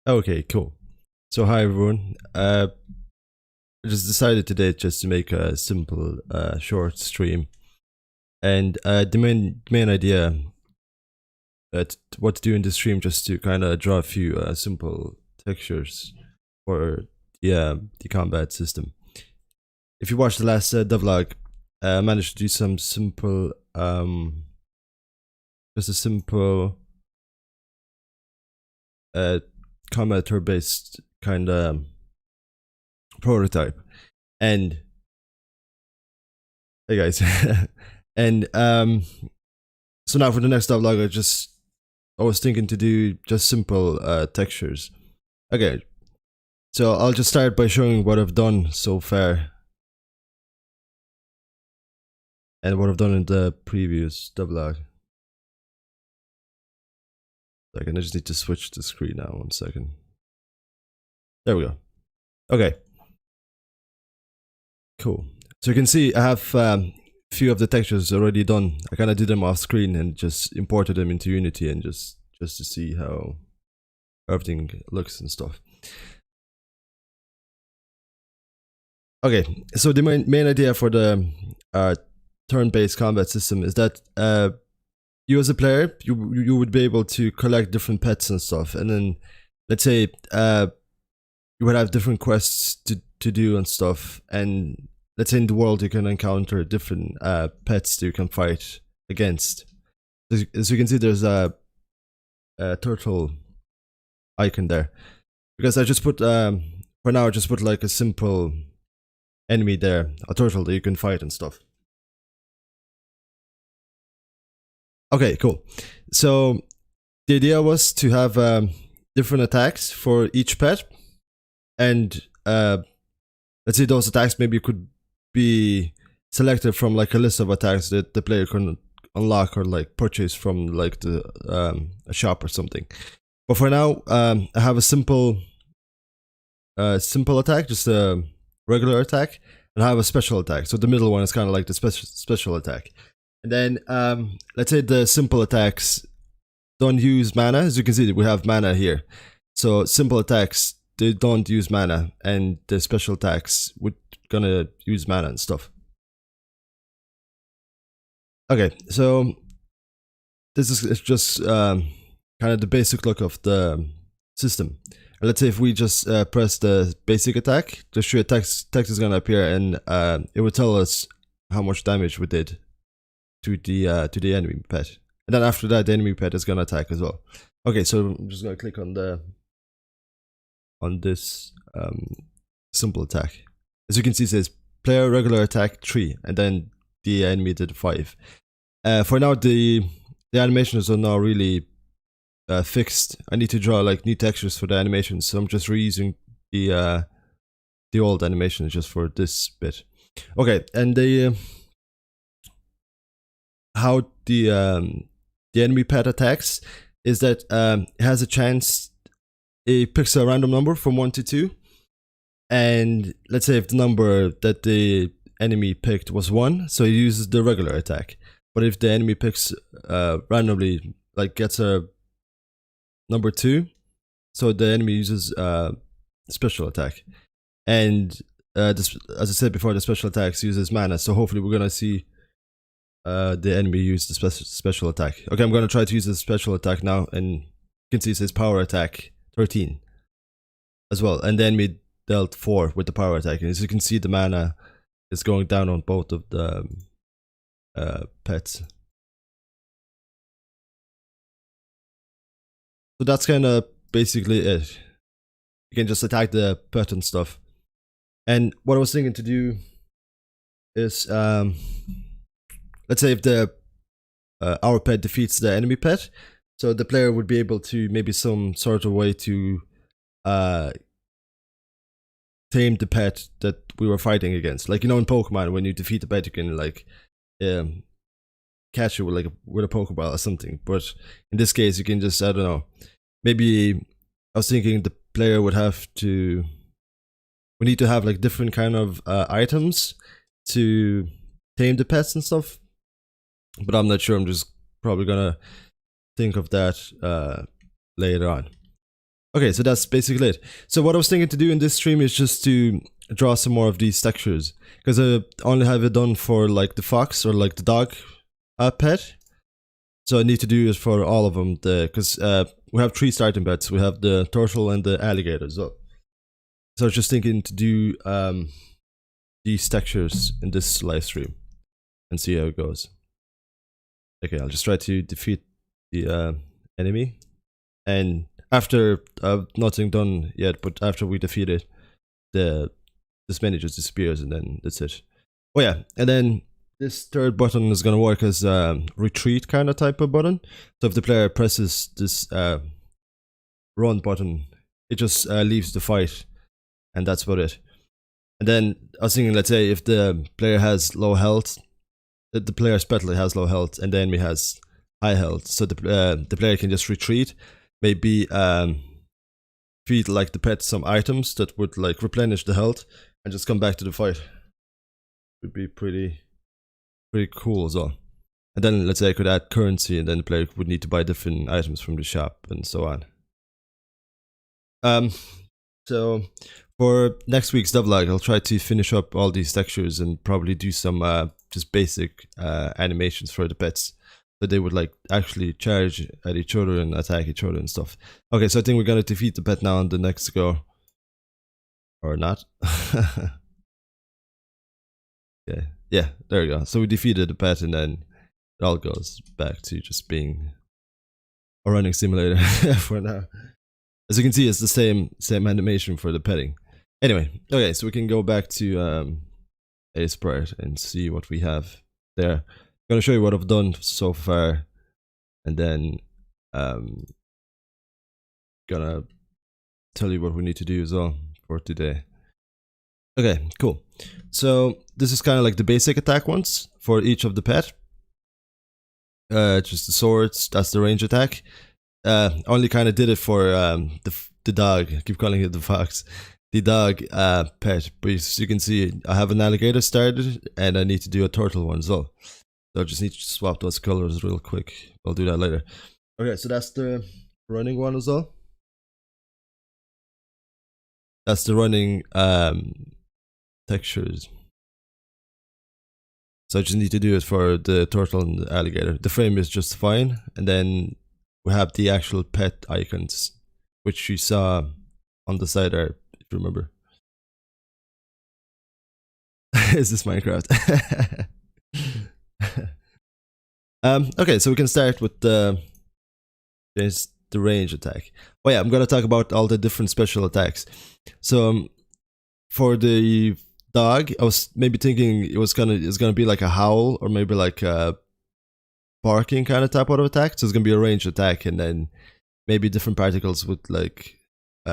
Okay, cool. So hi everyone. I just decided today just to make a simple, short stream, and the main idea what to do in the stream just to kind of draw a few simple textures for the combat system. If you watched the last devlog, I managed to do some simple, just a simple combat turn-based kind of prototype. And hey guys, and so now for the next devlog, I was thinking to do just simple textures. Okay, so I'll just start by showing what I've done so far and what I've done in the previous devlog. I just need to switch the screen now. 1 second. There we go. Okay. Cool. So you can see I have a few of the textures already done. I kind of did them off screen and just imported them into Unity and just to see how everything looks and stuff. Okay, so the main idea for the turn-based combat system is that you as a player, you would be able to collect different pets and stuff, and then let's say you would have different quests to do and stuff, and let's say in the world you can encounter different pets that you can fight against. As you can see, there's a turtle icon there, because I just put for now I just put like a simple enemy there, a turtle that you can fight and stuff. Okay, cool. So the idea was to have different attacks for each pet, and let's say those attacks maybe could be selected from like a list of attacks that the player can unlock or like purchase from like the a shop or something. But for now, I have a simple attack, just a regular attack, and I have a special attack. So the middle one is kind of like the special attack. And then let's say the simple attacks don't use mana. As you can see, we have mana here. So simple attacks, they don't use mana, and the special attacks would gonna use mana and stuff. Okay, so this is just kind of the basic look of the system. And let's say if we just press the basic attack, the sheer text is gonna appear, and it will tell us how much damage we did to the enemy pet. And then after that, the enemy pet is gonna attack as well. Okay, so I'm just gonna click on this simple attack. As you can see, it says player regular attack 3, and then the enemy did 5. For now, the animations are now really fixed. I need to draw like new textures for the animations, so I'm just reusing the old animations just for this bit. Okay, and how the enemy pet attacks is that it has a chance, it picks a random number from 1 to 2, and let's say if the number that the enemy picked was 1, so it uses the regular attack. But if the enemy picks randomly, like gets a number 2, so the enemy uses special attack. And this, as I said before, the special attacks uses mana, so hopefully we're gonna see the enemy use the special attack. Okay, I'm gonna try to use the special attack now, and you can see it says power attack 13 as well, and the enemy dealt 4 with the power attack. And as you can see, the mana is going down on both of the pets. So that's kind of basically it. You can just attack the pet and stuff. And what I was thinking to do is, let's say if the our pet defeats the enemy pet, so the player would be able to maybe some sort of way to tame the pet that we were fighting against. Like, you know, in Pokemon, when you defeat the pet, you can like catch it with a Pokeball or something. But in this case, you can just, I don't know, maybe I was thinking the player would have to, we need to have like different kind of items to tame the pets and stuff. But I'm not sure. I'm just probably gonna think of that later on. Okay, so that's basically it. So what I was thinking to do in this stream is just to draw some more of these textures, because I only have it done for like the fox or like the dog pet. So I need to do it for all of them, because we have 3 starting pets. We have the turtle and the alligator as well. So I was just thinking to do these textures in this live stream and see how it goes. Okay, I'll just try to defeat the enemy, and after nothing done yet, but after we defeat it, this menu just disappears, and then that's it. Oh yeah, and then this third button is gonna work as a retreat kind of type of button. So if the player presses this run button, it just leaves the fight, and that's about it. And then I was thinking, let's say if the player has low health, the player especially has low health, and the enemy has high health, so the player can just retreat, maybe feed like the pet some items that would like replenish the health, and just come back to the fight. Would be pretty cool as well. And then let's say I could add currency, and then the player would need to buy different items from the shop and so on. So for next week's devlog, I'll try to finish up all these textures and probably do some just basic animations for the pets, that they would like actually charge at each other and attack each other and stuff. Okay, so I think we're gonna defeat the pet now on the next go. Or not. Yeah, there we go. So we defeated the pet, and then it all goes back to just being a running simulator for now. As you can see, it's the same animation for the petting. Anyway, okay, so we can go back to Aseprite and see what we have there. I'm gonna show you what I've done so far, and then gonna tell you what we need to do as well for today. Okay, cool. So this is kind of like the basic attack ones for each of the pet. Just the swords, that's the range attack. Only kind of did it for the dog. I keep calling it the fox. The dog pet, but as you can see, I have an alligator started, and I need to do a turtle one as well. So I just need to swap those colors real quick. I'll do that later. Okay, so that's the running one as well. That's the running textures. So I just need to do it for the turtle and the alligator. The frame is just fine, and then we have the actual pet icons, which you saw on the side there, if you remember. Is this Minecraft? Okay, so we can start with the range attack. Oh yeah, I'm gonna talk about all the different special attacks. So for the dog, I was maybe thinking it's gonna be like a howl, or maybe like a barking kind of type of attack. So it's gonna be a range attack, and then maybe different particles would like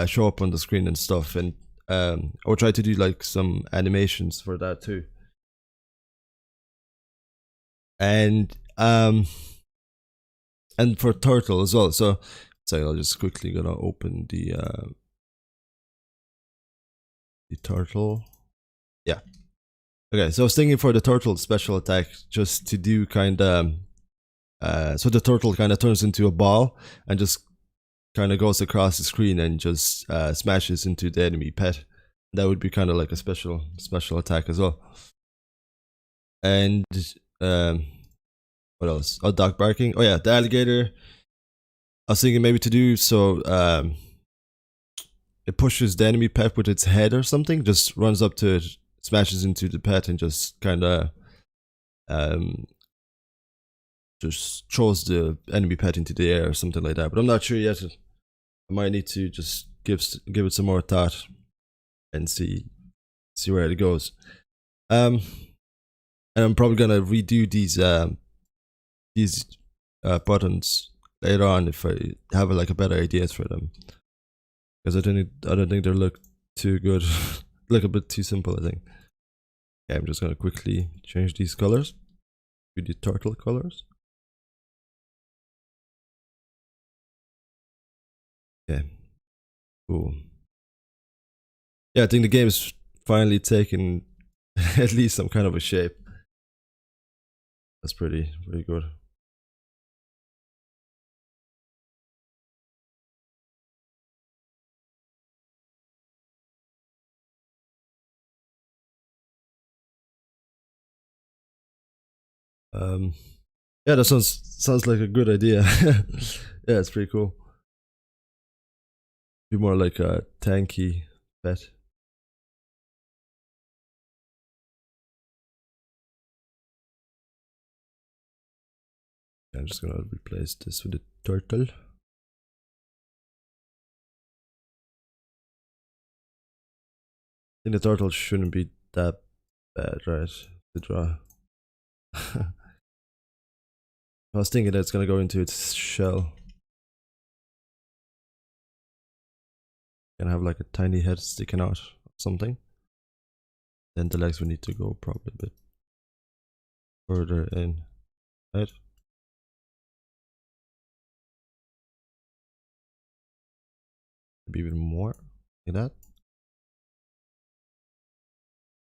show up on the screen and stuff. And I'll try to do like some animations for that too. And for turtle as well. So I'll just quickly gonna open the turtle. Yeah. Okay, so I was thinking for the turtle special attack, just to do kind of so the turtle kind of turns into a ball and just kind of goes across the screen and just smashes into the enemy pet. That would be kind of like a special attack as well. And what else? Oh, dog barking. Oh yeah, the alligator. I was thinking maybe to do so. It pushes the enemy pet with its head or something. Just runs up to it, smashes into the pet, and just kind of just throws the enemy pet into the air or something like that. But I'm not sure yet. I might need to just give it some more thought and see where it goes. And I'm probably gonna redo these buttons later on if I have like a better ideas for them, because I don't think they look too good. Look a bit too simple, I think. Okay, I'm just gonna quickly change these colors to the turtle colors. Okay, cool. Yeah, I think the game is finally taking at least some kind of a shape. That's pretty good. Yeah, that sounds like a good idea. Yeah, it's pretty cool. Be more like a tanky pet. I'm just gonna replace this with a turtle. I think the turtle shouldn't be that bad, right? To draw. I was thinking that it's gonna go into its shell. Gonna have like a tiny head sticking out or something. Then the legs would need to go probably a bit further in, right? Maybe even more, like that.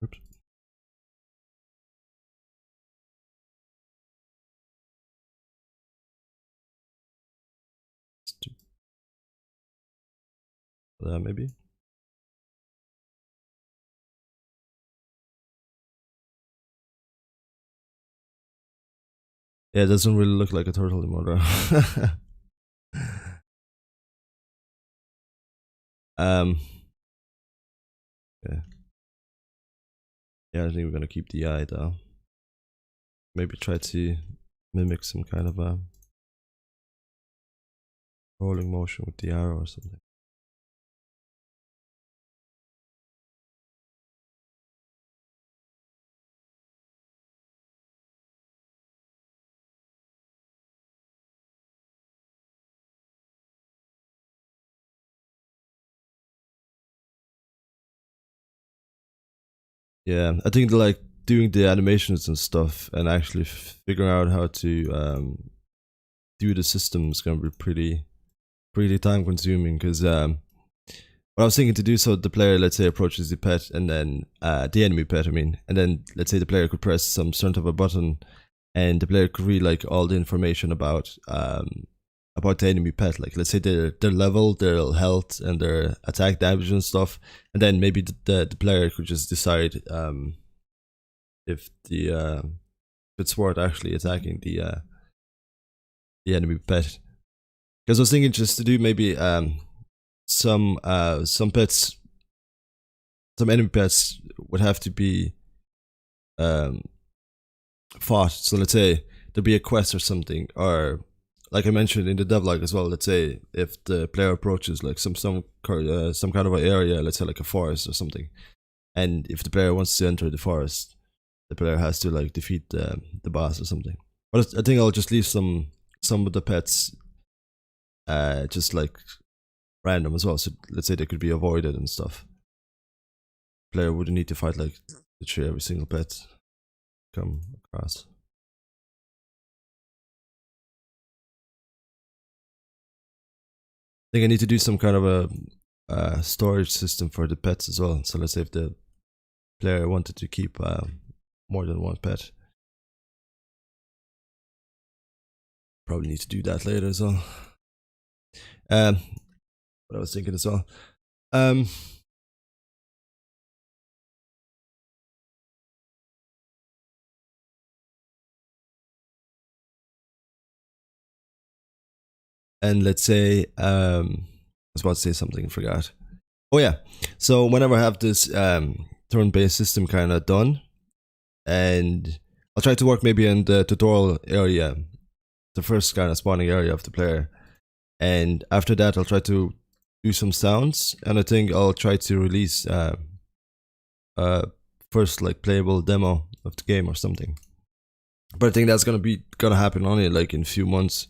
Oops. Let's do that maybe. Yeah, it doesn't really look like a turtle anymore though. Yeah. Yeah, I think we're gonna keep the eye though. Maybe try to mimic some kind of a rolling motion with the arrow or something. Yeah, I think like doing the animations and stuff and actually figuring out how to do the system is gonna be pretty time consuming because what I was thinking to do, so the player, let's say, approaches the pet and then the enemy pet, I mean, and then let's say the player could press some sort of a button and the player could read like all the information about the enemy pet, like let's say their level, their health, and their attack damage and stuff, and then maybe the player could just decide if it's worth actually attacking the enemy pet. Because I was thinking just to do maybe some pets, some enemy pets would have to be fought. So let's say there'd be a quest or something, or like I mentioned in the devlog as well. Let's say if the player approaches like some kind of an area, let's say like a forest or something, and if the player wants to enter the forest, the player has to like defeat the boss or something. But I think I'll just leave some of the pets just like random as well. So let's say they could be avoided and stuff. Player wouldn't need to fight like literally every single pet come across. I think I need to do some kind of a storage system for the pets as well. So let's say if the player wanted to keep more than one pet, probably need to do that later as well. What I was thinking as well. And let's say I was about to say something and forgot. Oh yeah, so whenever I have this turn-based system kind of done, and I'll try to work maybe in the tutorial area, the first kind of spawning area of the player, and after that I'll try to do some sounds, and I think I'll try to release first like playable demo of the game or something. But I think that's gonna happen only like in a few months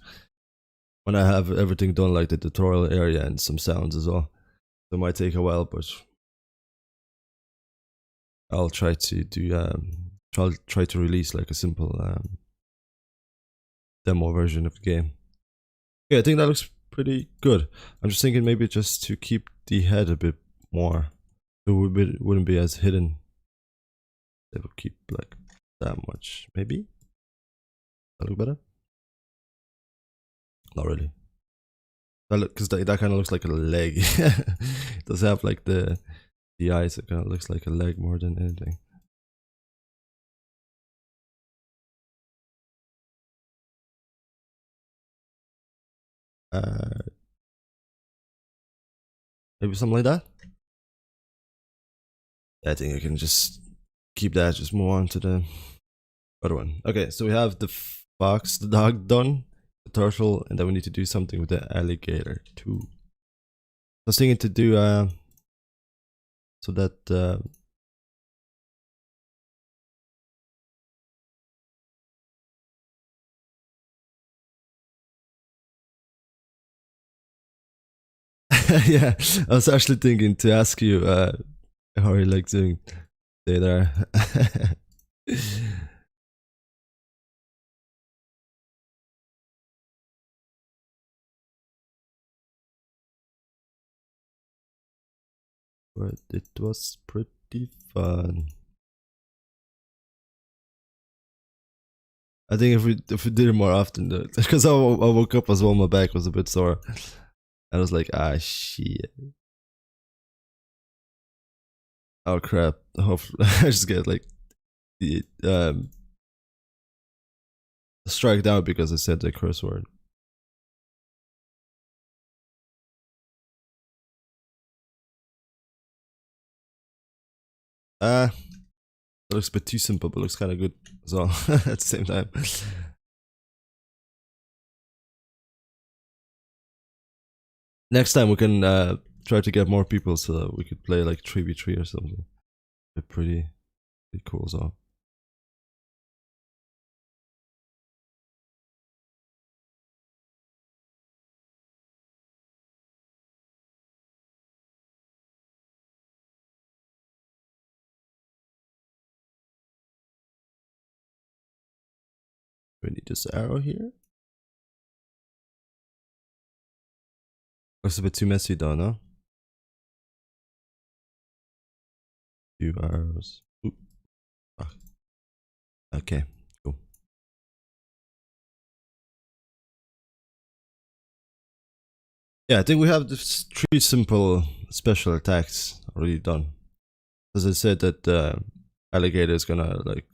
when I have everything done, like the tutorial area and some sounds as well. So it might take a while, but I'll try to do try to release like a simple demo version of the game. Yeah, I think that looks pretty good. I'm just thinking maybe just to keep the head a bit more, it wouldn't be as hidden. It would keep like that much, maybe. That look better? Not really. Because that kind of looks like a leg. It does have like the eyes. It kind of looks like a leg more than anything. Maybe something like that. I think I can just keep that, just move on to the other one. Okay, so we have the fox, the dog done, the turtle, and then we need to do something with the alligator too. I was thinking to do so that yeah, I was actually thinking to ask you how you like doing stay there. But it was pretty fun. I think if we did it more often, though, because I woke up as well, my back was a bit sore. I was like, ah, shit. Oh crap! Hopefully, I just get like the strike down because I said the curse word. That looks a bit too simple, but looks kind of good as well at the same time. Next time we can try to get more people so we could play like 3v3 or something. It'd be pretty cool as well. We need this arrow here. Looks a bit too messy though, no? 2 arrows. Ooh. Ah. Okay, cool. Yeah, I think we have this 3 simple special attacks already done. As I said that the alligator is gonna like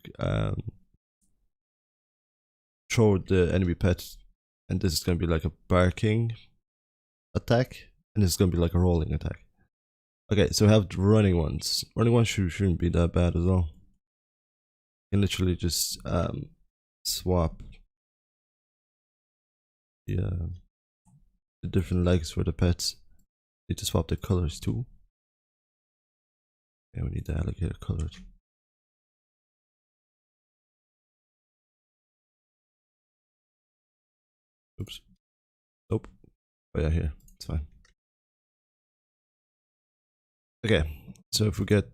throw the enemy pet, and this is gonna be like a barking attack, and this is gonna be like a rolling attack. Okay, so we have the running ones. Running ones shouldn't be that bad as well. You can literally just swap the different legs for the pets. Need to swap the colors too. And we need the alligator colored. Oops. Nope. Oh yeah, here. It's fine. Okay, so if we get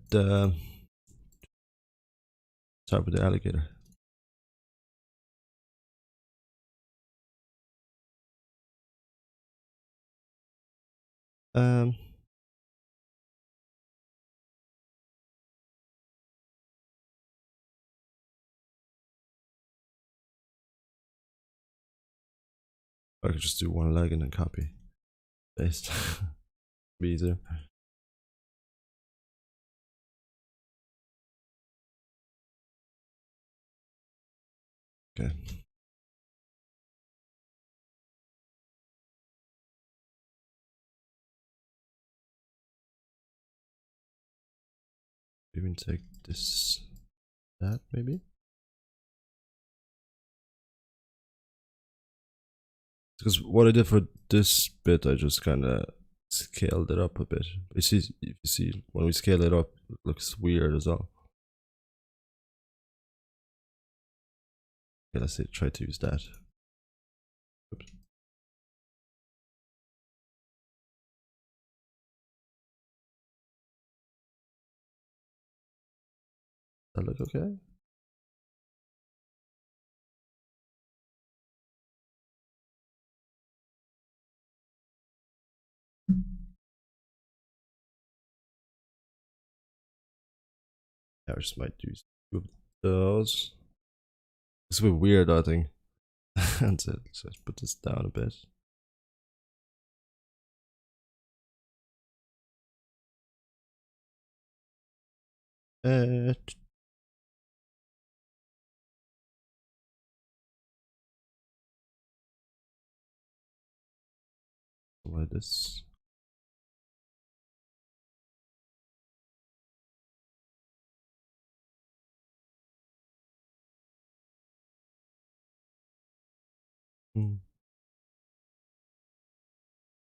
start with the alligator. Um, I could just do one leg and then copy paste. Be easier. Okay. Even take this, that maybe. Because what I did for this bit, I just kind of scaled it up a bit. You see, if you see, when we scale it up, it looks weird as well. Okay, let's see, try to use that. Oops. That look okay? Yeah, I just might use 2 of those. It's a bit weird, I think. And so let's put this down a bit. Uh, like this.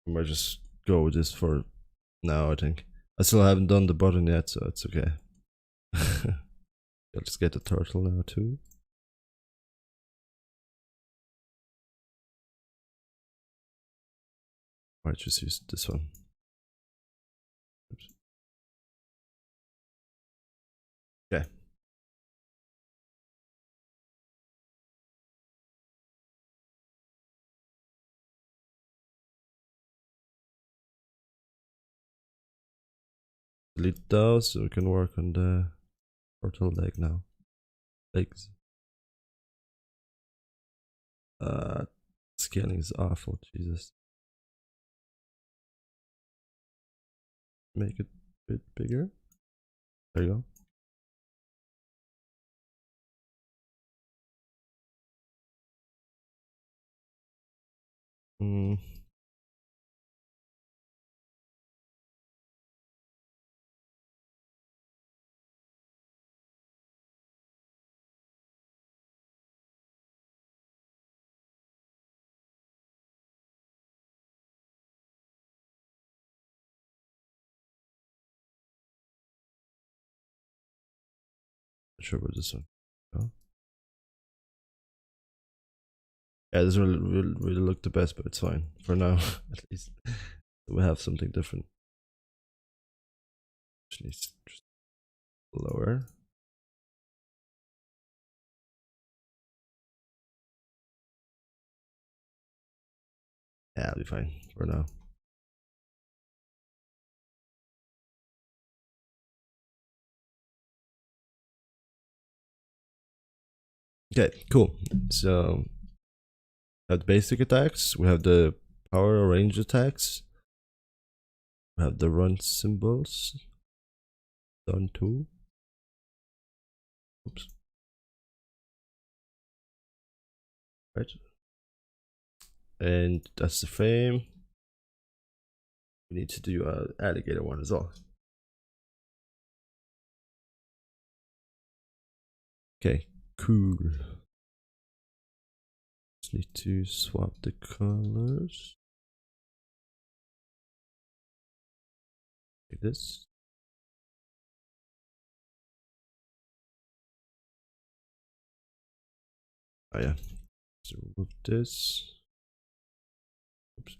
I might just go with this for now, I think. I still haven't done the button yet, so it's okay. I'll just get the turtle now too. Might just use this one. Oops. Okay. Delete those so we can work on the turtle leg now. Legs. Scaling is awful, Jesus. Make it a bit bigger. There you go. Not sure about this one. Oh. Yeah, this really look the best, but it's fine for now. At least we have something different. Just needs just lower. Yeah, I'll be fine for now. Okay, cool. So we have the basic attacks, we have the power or range attacks, we have the run symbols, done too. Oops. Right. And that's the frame. We need to do an alligator one as well. Okay, cool. Just need to swap the colors. Like this. Oh yeah. So remove this. Oops.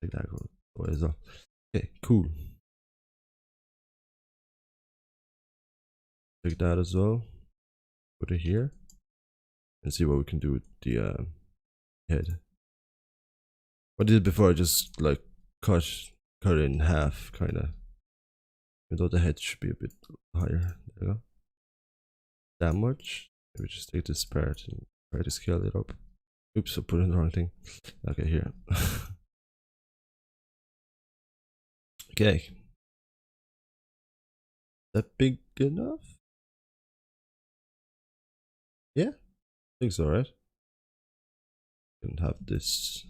Take that away as well. Okay, cool. Take that as well. Put it here. And see what we can do with the head. What I did before, I just like cut it in half, kinda. Even though the head should be a bit higher. There you go. That much. Maybe just take this part and try to scale it up. Oops, I put in the wrong thing. Okay, here. Okay. That big enough? Yeah, I think so, right? Can have this.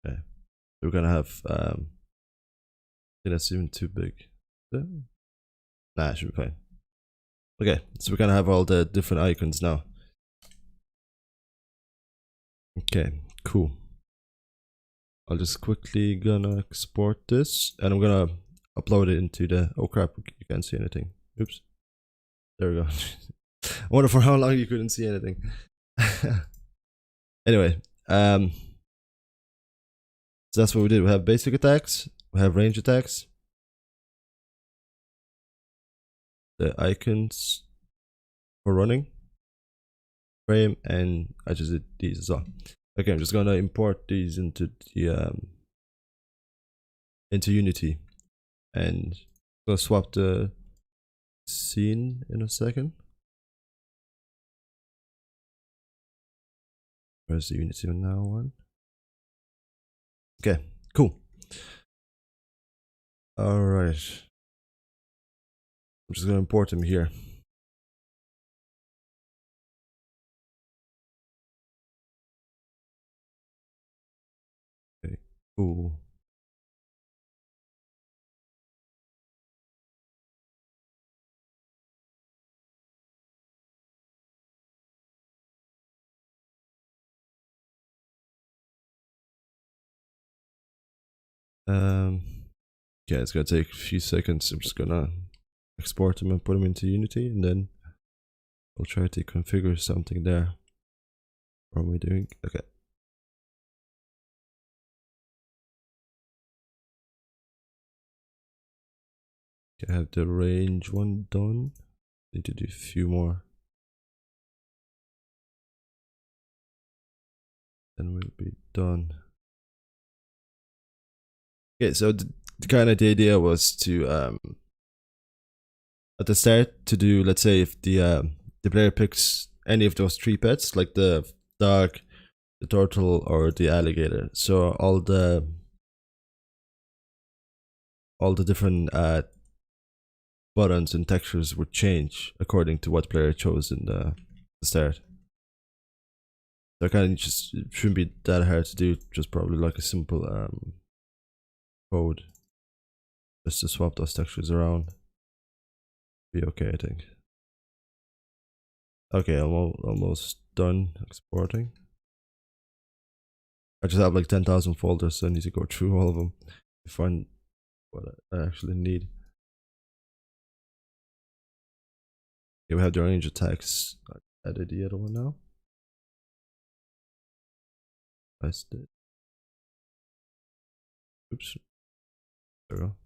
Okay. We're gonna have I think that's even too big. Nah, it should be fine. Okay, so we're gonna have all the different icons now. Okay, cool. I'll just quickly gonna export this and I'm gonna upload it into the, oh crap, you can't see anything. Oops. There we go. I wonder for how long you couldn't see anything. Anyway, so that's what we did. We have basic attacks, we have range attacks, the icons for running, frame, and I just did these as well. Okay, I'm just gonna import these into the into Unity, and I'm gonna swap the scene in a second. Where's the Unity now one? Okay, cool. All right, I'm just gonna import them here. Ooh. Yeah, it's gonna take a few seconds. I'm just gonna export them and put them into Unity, and then I'll try to configure something there. What am I doing? Okay. Okay, I have the range one done. Need to do a few more. Then we'll be done. Okay, so the kind of the idea was to at the start to do, let's say if the player picks any of those three pets, like the dog, the turtle, or the alligator. So all the different buttons and textures would change according to what player chose in the start. So kind of just shouldn't be that hard to do. Just probably like a simple code, just to swap those textures around. Be okay, I think. Okay, I'm almost done exporting. I just have like 10,000 folders, so I need to go through all of them to find what I actually need. Okay, we have the range of text. I added the other one now. Pressed it. Oops. There we go.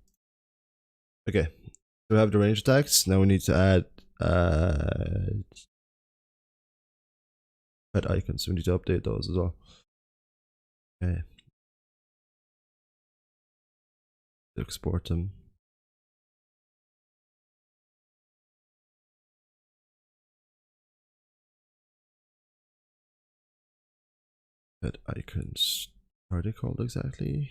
Okay, so we have the range of text. Now we need to add pet icons. We need to update those as well. Okay. Export them. Pet icons. What are they called exactly?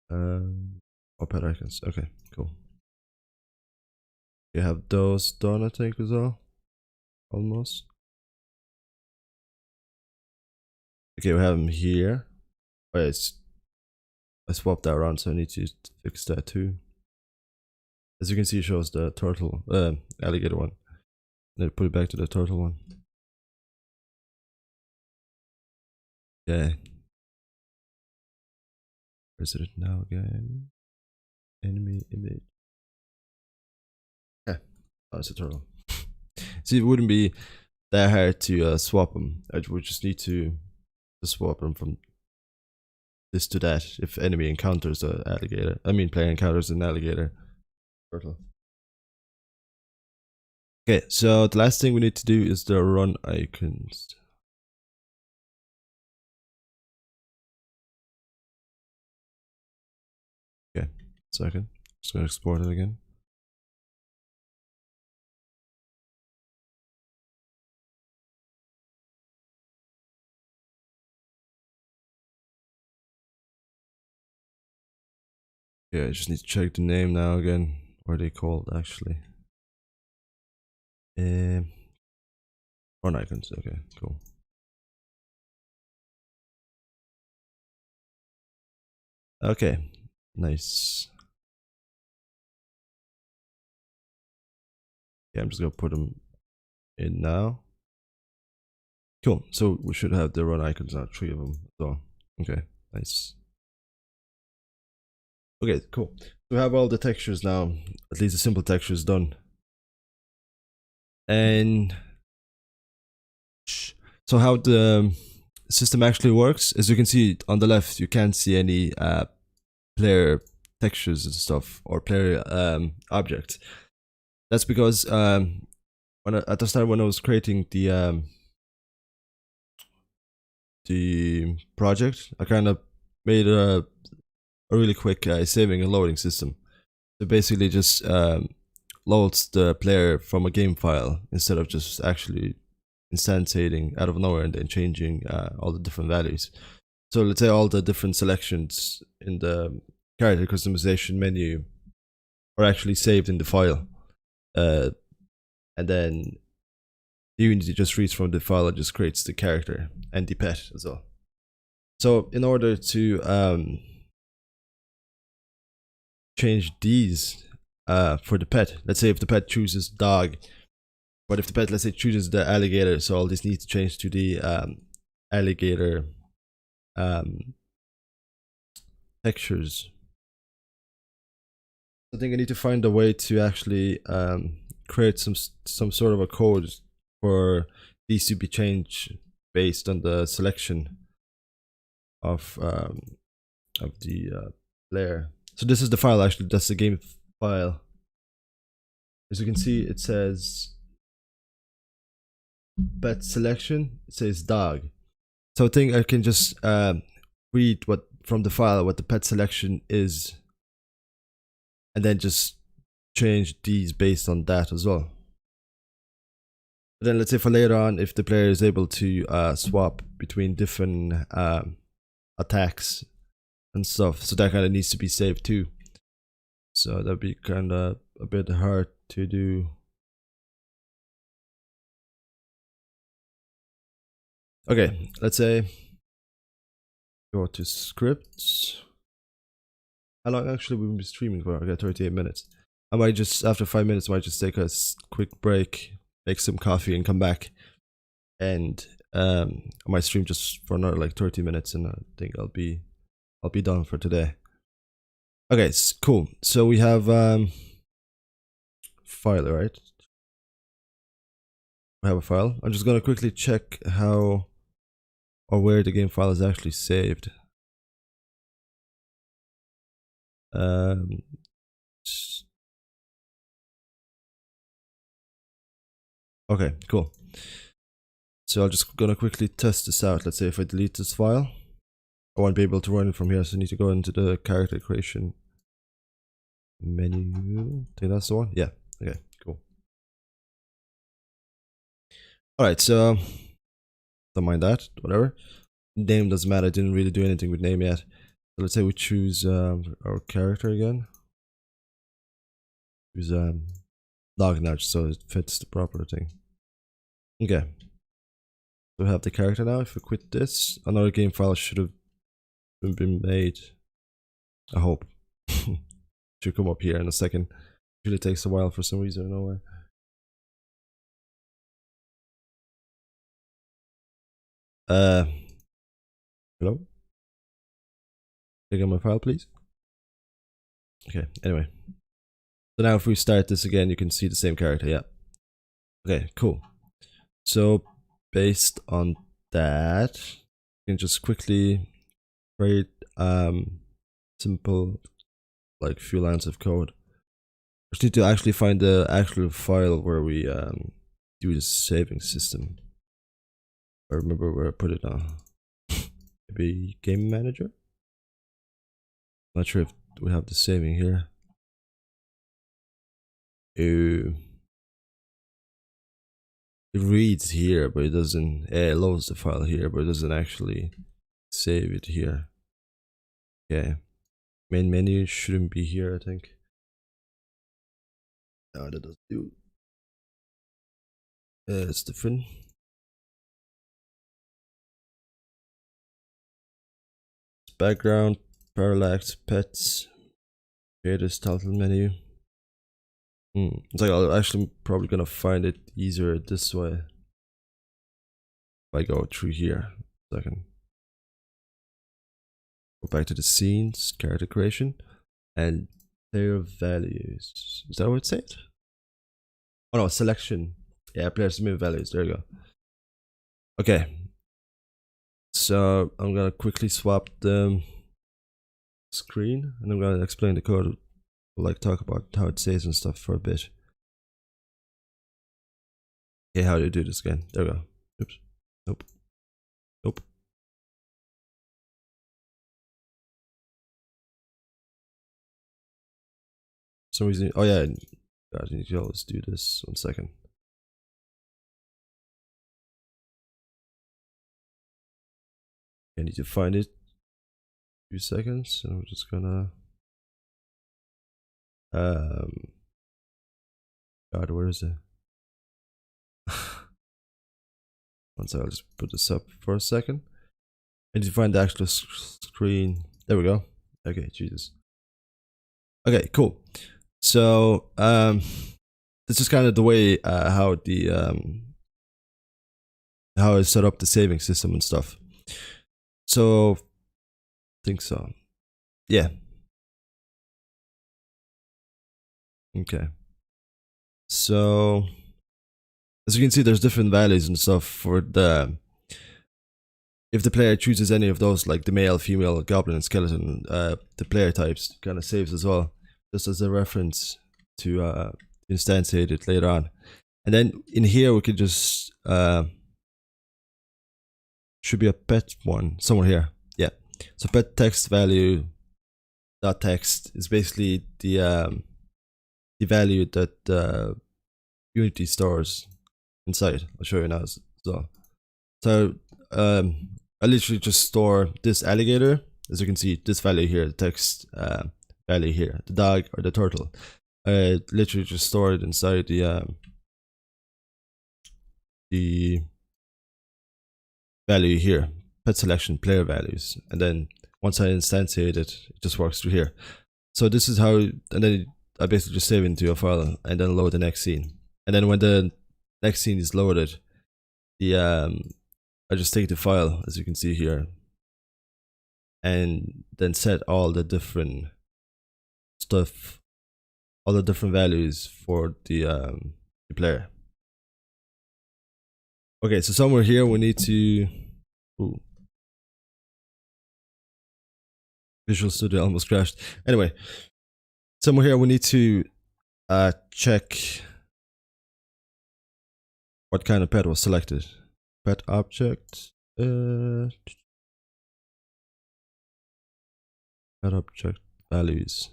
Oh, pet icons. Okay, cool. You have those done, I think, as well. Almost. Okay, we have them here. Oh, yeah, I swapped that around, so I need to fix that too. As you can see, it shows the turtle, alligator one. Then put it back to the turtle one. Okay. Where's it now again? Enemy image. Yeah, oh, it's a turtle. See, it wouldn't be that hard to swap them. I would just need to swap them from this to that if enemy encounters an alligator. I mean, player encounters an alligator. Turtle. Okay, so the last thing we need to do is the run icons. Okay, second. Just gonna export it again. Yeah, I just need to check the name now again. What are they called actually? Run icons. Okay, cool. Okay, nice. Yeah, I'm just gonna put them in now. Cool. So we should have the run icons now, 3 of them. So okay, nice. Okay, cool. We have all the textures now. At least the simple textures done. And so how the system actually works, as you can see on the left, you can't see any player textures and stuff or player objects. That's because at the start when I was creating the project, I kind of made a really quick saving and loading system. So basically just loads the player from a game file instead of just actually instantiating out of nowhere and then changing all the different values. So let's say all the different selections in the character customization menu are actually saved in the file. And then Unity just reads from the file and just creates the character and the pet as well. So in order to change these for the pet, let's say if the pet chooses dog, but if the pet, let's say, chooses the alligator, so all this needs to change to the alligator textures. I think I need to find a way to actually create some sort of a code for these to be changed based on the selection of the player. So this is the file, actually. That's the game file. As you can see, it says pet selection. It says dog. So I think I can just read what from the file what the pet selection is, and then just change these based on that as well. But then let's say for later on, if the player is able to swap between different attacks and stuff, so that kind of needs to be saved too. So that'd be kind of a bit hard to do. Okay, let's say go to scripts. How long actually we've been streaming for? Okay, 38 minutes. I might just, after 5 minutes, I might just take a quick break, make some coffee and come back. And I might stream just for another like 30 minutes, and I think I'll be done for today. Okay, cool. So we have file, right? We have a file. I'm just gonna quickly check how or where the game file is actually saved. Okay, cool. So I'm just gonna quickly test this out. Let's say if I delete this file, I won't be able to run it from here, so I need to go into the character creation menu. I think that's the one. Yeah. Okay, cool. Alright, so don't mind that, whatever. Name doesn't matter, I didn't really do anything with name yet. So let's say we choose our character again. Choose dog nudge, so it fits the proper thing. Okay. So we have the character now. If we quit this, another game file should have been made. I hope. Should come up here in a second. Usually takes a while for some reason, I don't know why. Hello? Click on my file, please. Okay, anyway. So now if we start this again, you can see the same character, yeah. Okay, cool. So based on that, you can just quickly create simple, like, few lines of code. I just need to actually find the actual file where we do the saving system. I remember where I put it on. Maybe game manager? Not sure if we have the saving here. It reads here, but it doesn't. It loads the file here, but it doesn't actually save it here. Okay, main menu shouldn't be here, I think. No, that doesn't do. It's different. It's background, parallax, pets. Okay, this title menu. It's like I'm actually probably gonna find it easier this way. If I go through here, so I can go back to the scenes, character creation, and player values. Is that what it said? Oh no, selection. Yeah, player submit values. There you go. Okay. So I'm gonna quickly swap the screen, and I'm gonna explain the code. Like talk about how it saves and stuff for a bit. Okay, how do you do this again? There we go. Oops. Nope. Nope. For some reason. Oh yeah. God, I need to always do this. 1 second. I need to find it. 2 seconds, and I'm just gonna. God, where is it? So I'll just put this up for a second. I need to find the actual screen. There we go. Okay, Jesus. Okay, cool. So this is kind of the way how I set up the saving system and stuff. So I think so. Yeah. Okay. So as you can see, there's different values and stuff for the, if the player chooses any of those, like the male, female, goblin, and skeleton, the player types kind of saves as well, just as a reference to instantiate it later on. And then in here we could just should be a pet one somewhere here. Yeah. So pet text value dot text is basically the value that Unity stores inside. I'll show you now as well. So I literally just store this alligator, as you can see, this value here, the text value here, the dog or the turtle. I literally just store it inside the value here, pet selection player values, and then once I instantiate it, it just works through here. So this is how, and then I basically just save it into a file and then load the next scene. And then when the next scene is loaded, I just take the file, as you can see here, and then set all the different stuff, all the different values for the player. Okay, so somewhere here we need to, ooh, Visual Studio almost crashed. Anyway, somewhere here we need to check what kind of pet was selected. Pet object, pet object values.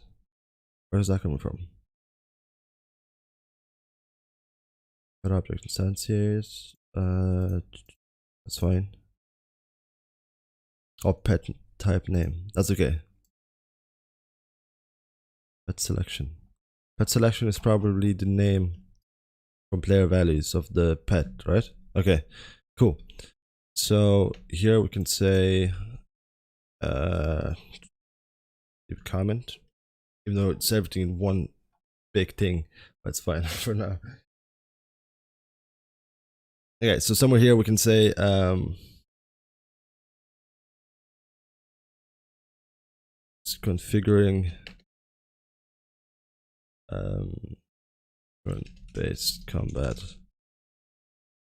Where is that coming from? Pet object instantiate. That's fine. Or pet type name. That's okay. Pet selection. Pet selection is probably the name from player values of the pet, right? Okay, cool. So here we can say leave comment, even though it's everything in one big thing, but it's fine for now. Okay, so somewhere here we can say configuring based combat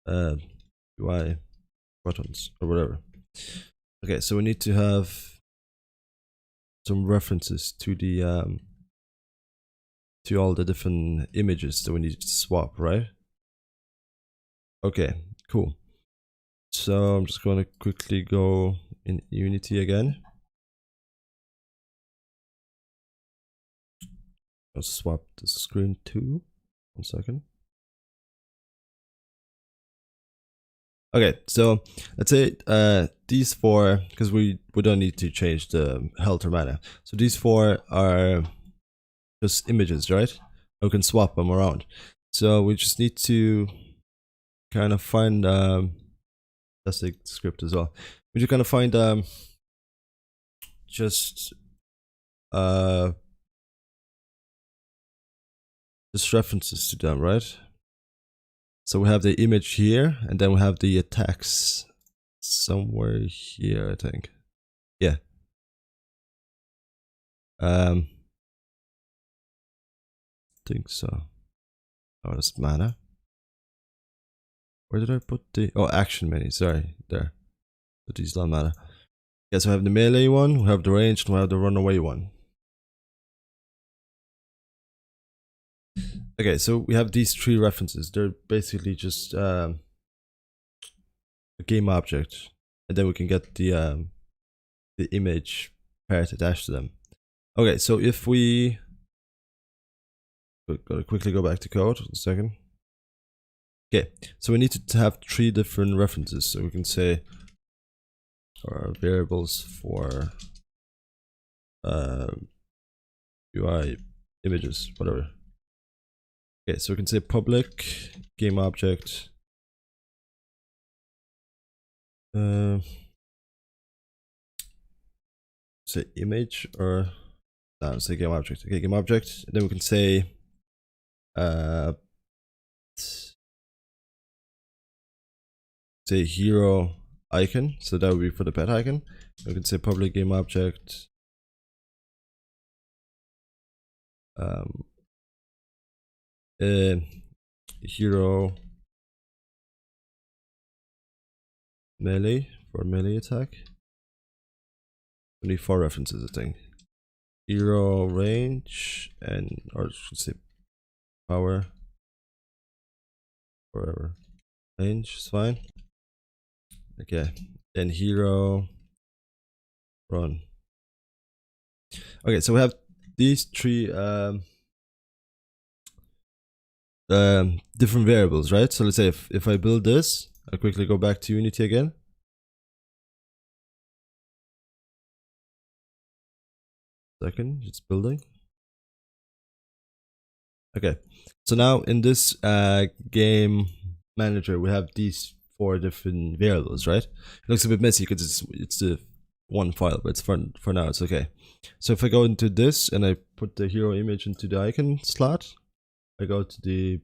UI buttons or whatever. Okay, so we need to have some references to the to all the different images that we need to swap, right? Okay, cool. So I'm just going to quickly go in Unity again. I'll swap the screen too. 1 second. Okay, so let's say these four, because we don't need to change the health or mana. So these four are just images, right? We can swap them around. So we just need to kind of find that's the script as well. We just kind of find just references to them, right? So we have the image here, and then we have the attacks somewhere here, I think. Yeah. Think so. Oh, that's mana. Where did I put the, oh, action menu, sorry, there. But these don't matter. Yeah, so we have the melee one, we have the ranged, we have the runaway one. Okay, so we have these three references. They're basically just a game object, and then we can get the image part attached to them. Okay, so if we gotta quickly go back to code 1 second. Okay, so we need to have three different references. So we can say our variables for UI images, whatever. Okay, so we can say public game object say image or no, say game object. Okay, game object. Then we can say say hero icon. So that would be for the pet icon. We can say public game object hero melee for melee attack. We need 4 references, I think. Hero range and or should say power. Whatever. Range is fine. Okay. Then hero run. Okay, so we have these 3 different variables, right? So let's say if I build this, I'll quickly go back to Unity again. Second, it's building. Okay, so now in this game manager, we have these 4 different variables, right? It looks a bit messy because it's the one file, but it's for now, it's okay. So if I go into this and I put the hero image into the icon slot, I go to the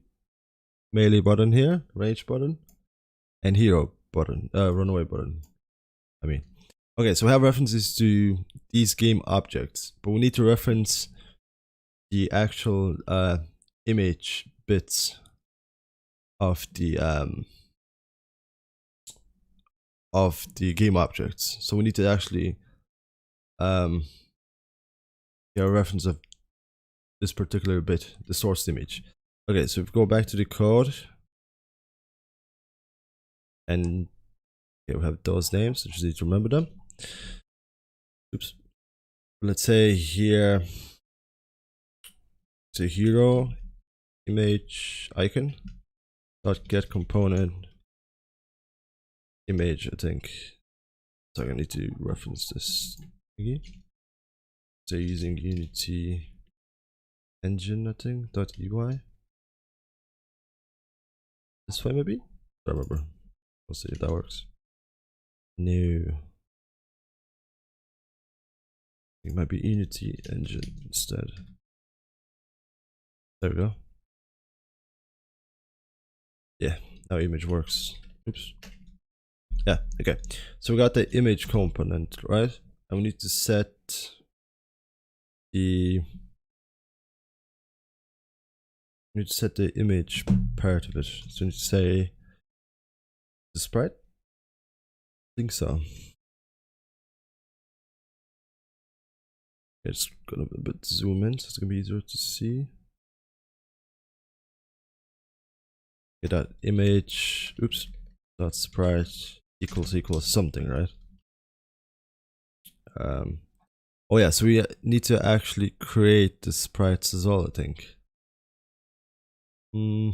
melee button here, range button, and hero button, runaway button. I mean, okay, so we have references to these game objects, but we need to reference the actual image bits of the game objects. So we need to actually get a reference of this particular bit, the source image. Okay, so if we go back to the code, and okay, we have those names, so just need to remember them. Oops. Let's say here, say hero image icon dot get component image, I think. So I need to reference this thingy. So using Unity engine, I think, .ui. This way maybe? I don't remember. We'll see if that works. No. It might be Unity engine instead. There we go. Yeah, now image works. Oops. Yeah, okay. So we got the image component, right? And we need to set the image part of it. So we need to say the sprite. I think so. It's gonna be a bit zoom in, so it's gonna be easier to see. Okay, that image, oops, dot sprite equals something, right? Oh yeah, so we need to actually create the sprites as well, I think. We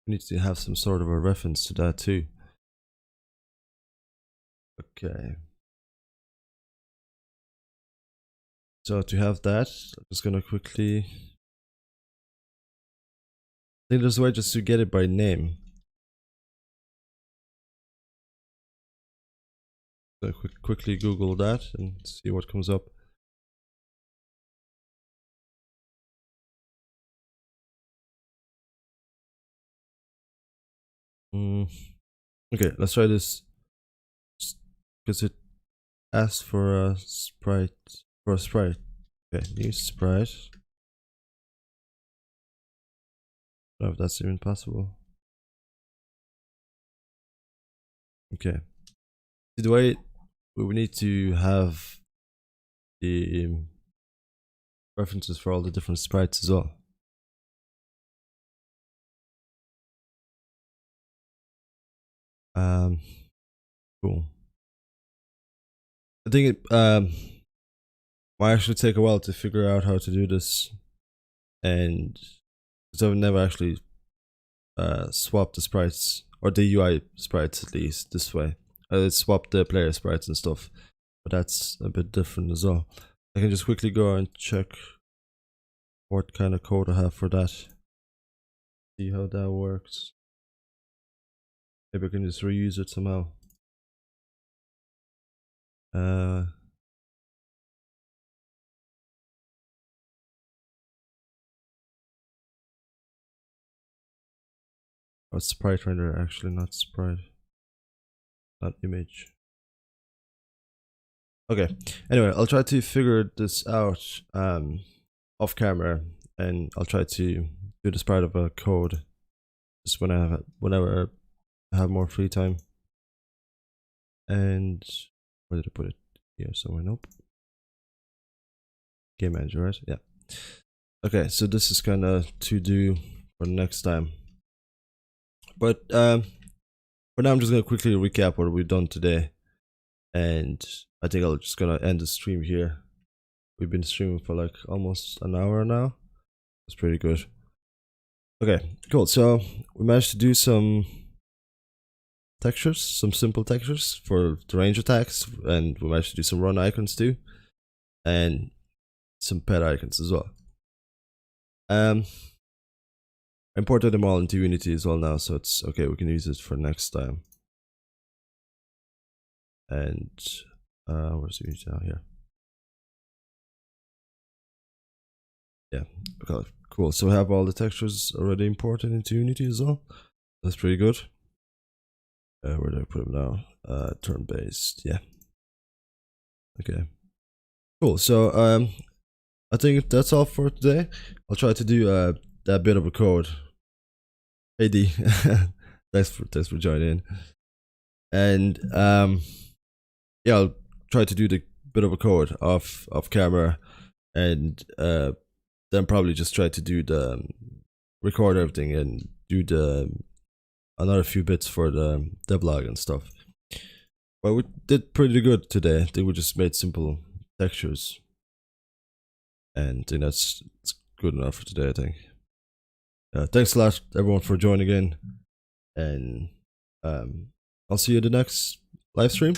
need to have some sort of a reference to that too. Okay. So to have that, I'm just gonna quickly, I think there's a way just to get it by name. So quickly Google that and see what comes up. Okay, let's try this. Because it asks for a sprite. Okay, new sprite. I don't know if that's even possible. Okay. The way we need to have the references for all the different sprites as well. Cool. I think it might actually take a while to figure out how to do this, and because I've never actually swapped the sprites, or the UI sprites at least, this way. I swapped the player sprites and stuff, but that's a bit different as well. I can just quickly go and check what kind of code I have for that. See how that works. Maybe I can just reuse it somehow. Oh, sprite render, actually, not sprite. Not image. Okay, anyway, I'll try to figure this out off camera, and I'll try to do this part of a code just whenever I have more free time. And where did I put it? Here somewhere. Nope. Game manager, right? Yeah. Okay, so this is kind of to do for next time. But for now, I'm just gonna quickly recap what we've done today, and I think I'm just gonna end the stream here. We've been streaming for like almost an hour now. That's pretty good. Okay, cool. So we managed to do some textures, some simple textures for the range attacks, and we managed to do some run icons too, and some pet icons as well. I imported them all into Unity as well now, so it's okay. We can use it for next time. And where's Unity now? Here. Yeah. Okay. Cool. So we have all the textures already imported into Unity as well. That's pretty good. Where do I put them now? Turn-based. Yeah. Okay. Cool. So I think that's all for today. I'll try to do that bit of a code. Hey D, thanks for joining in. And yeah, I'll try to do the bit of a code off camera, and then probably just try to do the record everything and do another few bits for the devlog and stuff. But we did pretty good today. I think we just made simple textures, and I think that's good enough for today, I think. Thanks a lot everyone for joining in, and I'll see you in the next live stream.